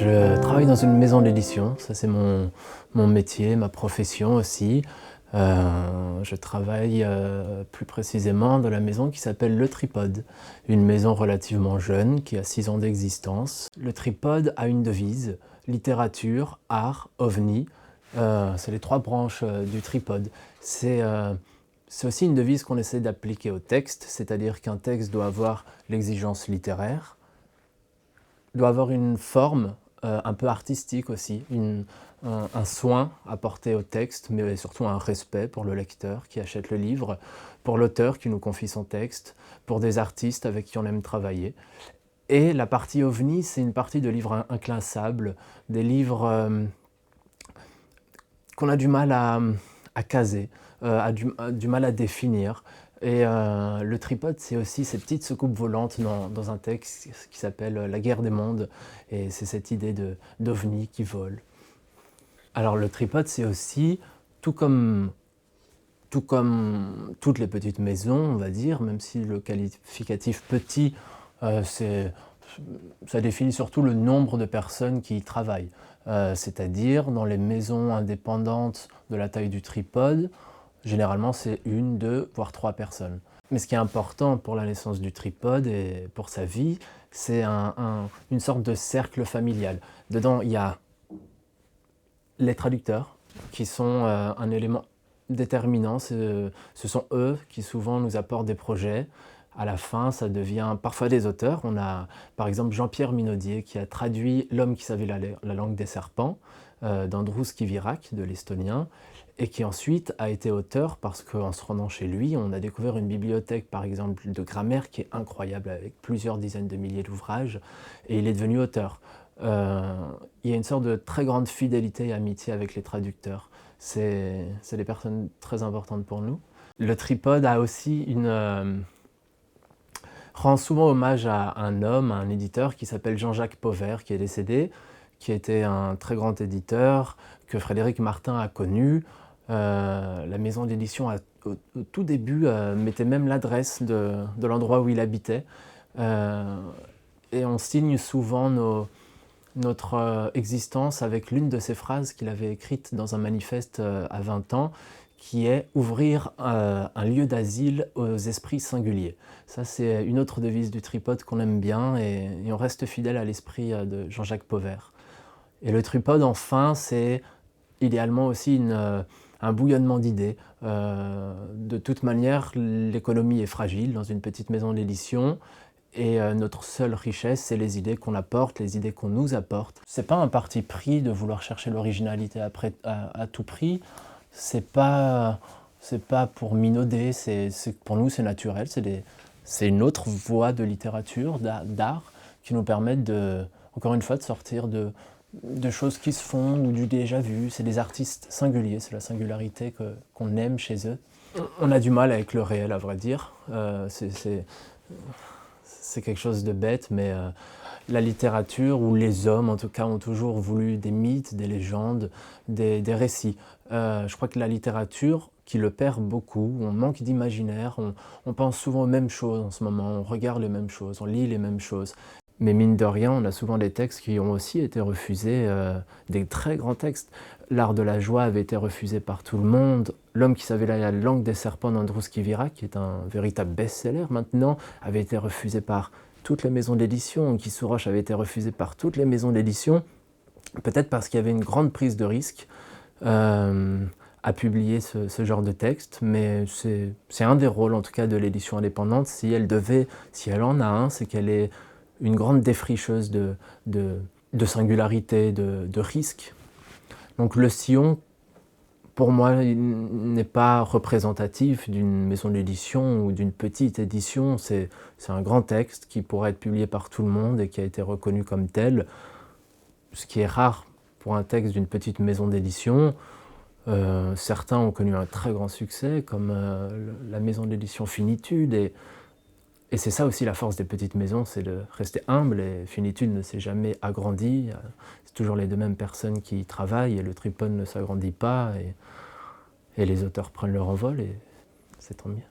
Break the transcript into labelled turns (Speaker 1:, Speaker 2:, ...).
Speaker 1: Je travaille dans une maison d'édition, ça c'est mon métier, ma profession aussi. Je travaille plus précisément dans la maison qui s'appelle Le Tripode, une maison relativement jeune qui a 6 ans d'existence. Le Tripode a une devise, littérature, art, ovni. C'est les 3 branches du Tripode. C'est aussi une devise qu'on essaie d'appliquer au texte, c'est-à-dire qu'un texte doit avoir l'exigence littéraire, doit avoir une forme un peu artistique aussi, un soin apporté au texte, mais surtout un respect pour le lecteur qui achète le livre, pour l'auteur qui nous confie son texte, pour des artistes avec qui on aime travailler. Et la partie ovni, c'est une partie de livres inclassables, des livres qu'on a du mal à caser, du mal à définir. Et le Tripode, c'est aussi ces petites soucoupes volantes dans un texte qui s'appelle La guerre des mondes. Et c'est cette idée d'ovni qui vole. Alors le Tripode, c'est aussi, tout comme toutes les petites maisons, on va dire, même si le qualificatif petit, ça définit surtout le nombre de personnes qui y travaillent. C'est-à-dire, dans les maisons indépendantes de la taille du Tripode, généralement c'est 1, 2, voire 3 personnes. Mais ce qui est important pour la naissance du Tripode et pour sa vie, c'est une sorte de cercle familial. Dedans, il y a les traducteurs, qui sont un élément déterminant. Ce sont eux qui souvent nous apportent des projets. À la fin, ça devient parfois des auteurs. On a par exemple Jean-Pierre Minaudier qui a traduit L'homme qui savait la langue des serpents d'Andrus Kivirak, de l'estonien, et qui ensuite a été auteur parce qu'en se rendant chez lui, on a découvert une bibliothèque par exemple de grammaire qui est incroyable avec plusieurs dizaines de milliers d'ouvrages, et il est devenu auteur. Il y a une sorte de très grande fidélité et amitié avec les traducteurs. C'est des personnes très importantes pour nous. Le Tripode a aussi rend souvent hommage à un homme, à un éditeur qui s'appelle Jean-Jacques Pauvert, qui est décédé, qui était un très grand éditeur que Frédéric Martin a connu. La maison d'édition, au tout début, mettait même l'adresse de l'endroit où il habitait. Et on signe souvent notre existence avec l'une de ces phrases qu'il avait écrite dans un manifeste à 20 ans, qui est « Ouvrir un lieu d'asile aux esprits singuliers ». Ça, c'est une autre devise du Tripode qu'on aime bien, et on reste fidèle à l'esprit de Jean-Jacques Pauvert. Et le Tripode, enfin, c'est idéalement aussi un bouillonnement d'idées. De toute manière, l'économie est fragile dans une petite maison d'édition, et notre seule richesse, c'est les idées qu'on apporte, les idées qu'on nous apporte. C'est pas un parti pris de vouloir chercher l'originalité à tout prix. C'est pas pour minauder, pour nous c'est naturel, c'est une autre voie de littérature, d'art, qui nous permettent encore une fois, de sortir de choses qui se font ou du déjà vu. C'est des artistes singuliers, c'est la singularité qu'on aime chez eux. On a du mal avec le réel, à vrai dire. C'est quelque chose de bête, mais la littérature, ou les hommes en tout cas, ont toujours voulu des mythes, des légendes, des récits. Je crois que la littérature, qui le perd beaucoup, on manque d'imaginaire, on pense souvent aux mêmes choses en ce moment, on regarde les mêmes choses, on lit les mêmes choses. Mais mine de rien, on a souvent des textes qui ont aussi été refusés, des très grands textes. L'art de la joie avait été refusé par tout le monde. L'homme qui savait la langue des serpents d'Andrus Kivirak, qui est un véritable best-seller maintenant, avait été refusé par toutes les maisons d'édition. Guy Souroche avait été refusé par toutes les maisons d'édition, peut-être parce qu'il y avait une grande prise de risque à publier ce genre de texte, mais c'est un des rôles en tout cas de l'édition indépendante. Si elle en a un, c'est qu'elle est une grande défricheuse de singularité, de risque. Donc le sillon, pour moi, n'est pas représentatif d'une maison d'édition ou d'une petite édition. C'est un grand texte qui pourrait être publié par tout le monde et qui a été reconnu comme tel, ce qui est rare pour un texte d'une petite maison d'édition. Certains ont connu un très grand succès, comme la maison d'édition Finitude, et c'est ça aussi la force des petites maisons, c'est de rester humble, et Finitude ne s'est jamais agrandie. C'est toujours les 2 mêmes personnes qui y travaillent, et le Tripode ne s'agrandit pas, et les auteurs prennent leur envol, et c'est tant mieux.